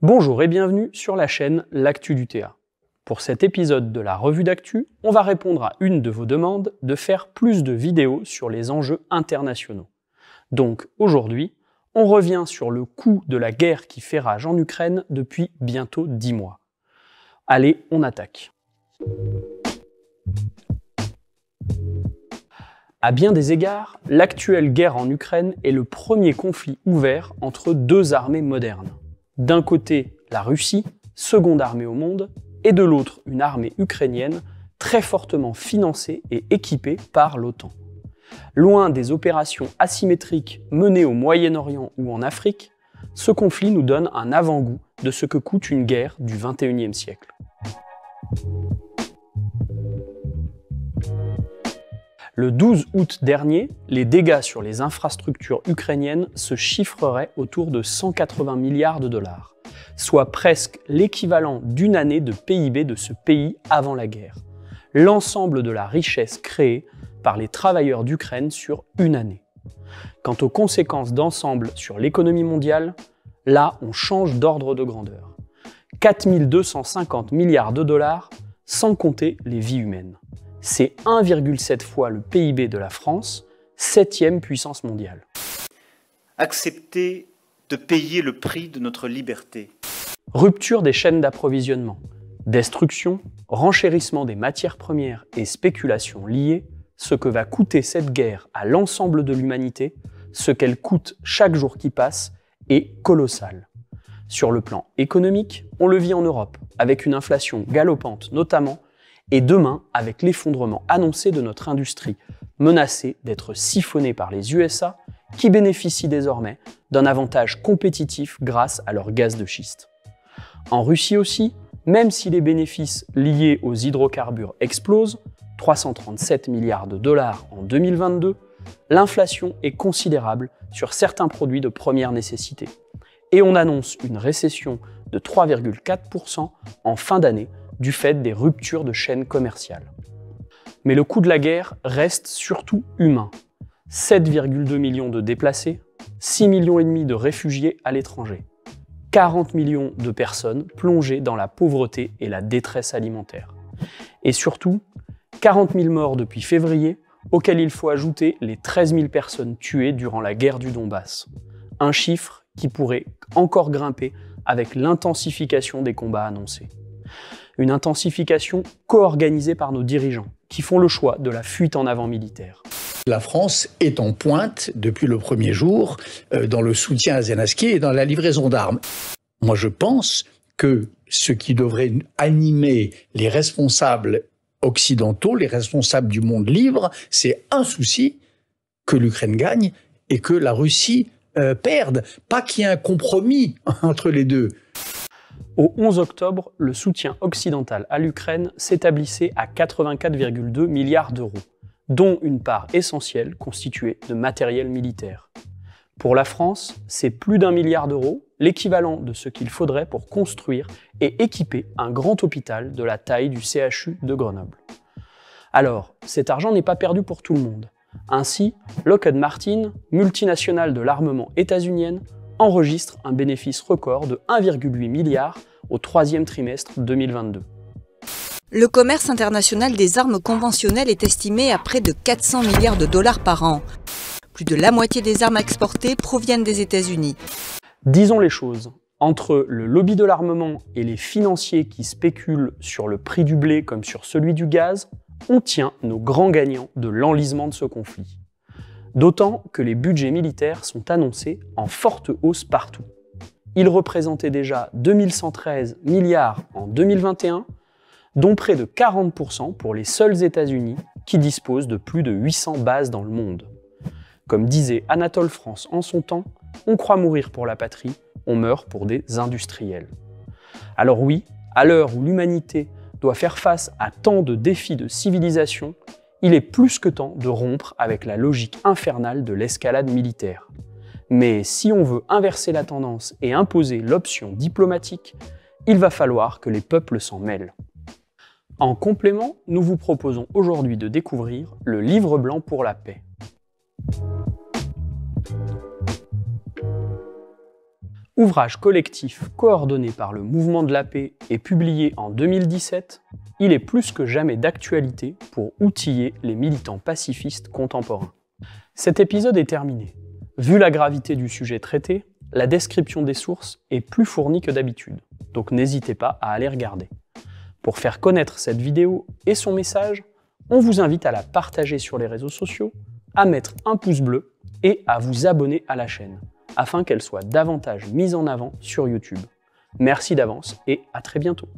Bonjour et bienvenue sur la chaîne L'Actu du TA. Pour cet épisode de la revue d'actu, on va répondre à une de vos demandes de faire plus de vidéos sur les enjeux internationaux. Donc aujourd'hui, on revient sur le coût de la guerre qui fait rage en Ukraine depuis bientôt 10 mois. Allez, on attaque. À bien des égards, l'actuelle guerre en Ukraine est le premier conflit ouvert entre deux armées modernes. D'un côté, la Russie, seconde armée au monde, et de l'autre, une armée ukrainienne très fortement financée et équipée par l'OTAN. Loin des opérations asymétriques menées au Moyen-Orient ou en Afrique, ce conflit nous donne un avant-goût de ce que coûte une guerre du XXIe siècle. Le 12 août dernier, les dégâts sur les infrastructures ukrainiennes se chiffreraient autour de 180 milliards de dollars, soit presque l'équivalent d'une année de PIB de ce pays avant la guerre. L'ensemble de la richesse créée par les travailleurs d'Ukraine sur une année. Quant aux conséquences d'ensemble sur l'économie mondiale, là on change d'ordre de grandeur. 4 250 milliards de dollars, sans compter les vies humaines. C'est 1,7 fois le PIB de la France, 7e puissance mondiale. Accepter de payer le prix de notre liberté. Rupture des chaînes d'approvisionnement, destruction, renchérissement des matières premières et spéculation liées, ce que va coûter cette guerre à l'ensemble de l'humanité, ce qu'elle coûte chaque jour qui passe, est colossal. Sur le plan économique, on le vit en Europe, avec une inflation galopante notamment, et demain avec l'effondrement annoncé de notre industrie, menacée d'être siphonnée par les USA, qui bénéficient désormais d'un avantage compétitif grâce à leur gaz de schiste. En Russie aussi, même si les bénéfices liés aux hydrocarbures explosent, 337 milliards de dollars en 2022, l'inflation est considérable sur certains produits de première nécessité. Et on annonce une récession de 3,4% en fin d'année du fait des ruptures de chaînes commerciales. Mais le coût de la guerre reste surtout humain. 7,2 millions de déplacés, 6,5 millions de réfugiés à l'étranger, 40 millions de personnes plongées dans la pauvreté et la détresse alimentaire. Et surtout, 40 000 morts depuis février, auxquels il faut ajouter les 13 000 personnes tuées durant la guerre du Donbass. Un chiffre qui pourrait encore grimper avec l'intensification des combats annoncés. Une intensification co-organisée par nos dirigeants, qui font le choix de la fuite en avant militaire. La France est en pointe depuis le premier jour dans le soutien à Zelensky et dans la livraison d'armes. Moi, je pense que ce qui devrait animer les responsables occidentaux, les responsables du monde libre, c'est un souci, que l'Ukraine gagne et que la Russie perde. Pas qu'il y ait un compromis entre les deux. Au 11 octobre, le soutien occidental à l'Ukraine s'établissait à 84,2 milliards d'euros, dont une part essentielle constituée de matériel militaire. Pour la France, c'est plus d'1 milliard d'euros, l'équivalent de ce qu'il faudrait pour construire et équiper un grand hôpital de la taille du CHU de Grenoble. Alors, cet argent n'est pas perdu pour tout le monde. Ainsi, Lockheed Martin, multinationale de l'armement états-unienne, enregistre un bénéfice record de 1,8 milliard au troisième trimestre 2022. Le commerce international des armes conventionnelles est estimé à près de 400 milliards de dollars par an. Plus de la moitié des armes exportées proviennent des États-Unis. Disons les choses, entre le lobby de l'armement et les financiers qui spéculent sur le prix du blé comme sur celui du gaz, on tient nos grands gagnants de l'enlisement de ce conflit. D'autant que les budgets militaires sont annoncés en forte hausse partout. Ils représentaient déjà 2113 milliards en 2021, dont près de 40% pour les seuls États-Unis qui disposent de plus de 800 bases dans le monde. Comme disait Anatole France en son temps, on croit mourir pour la patrie, on meurt pour des industriels. Alors oui, à l'heure où l'humanité doit faire face à tant de défis de civilisation, il est plus que temps de rompre avec la logique infernale de l'escalade militaire. Mais si on veut inverser la tendance et imposer l'option diplomatique, il va falloir que les peuples s'en mêlent. En complément, nous vous proposons aujourd'hui de découvrir le Livre blanc pour la paix. Ouvrage collectif coordonné par le Mouvement de la Paix et publié en 2017, il est plus que jamais d'actualité pour outiller les militants pacifistes contemporains. Cet épisode est terminé. Vu la gravité du sujet traité, la description des sources est plus fournie que d'habitude, donc n'hésitez pas à aller regarder. Pour faire connaître cette vidéo et son message, on vous invite à la partager sur les réseaux sociaux, à mettre un pouce bleu et à vous abonner à la chaîne, afin qu'elle soit davantage mise en avant sur YouTube. Merci d'avance et à très bientôt.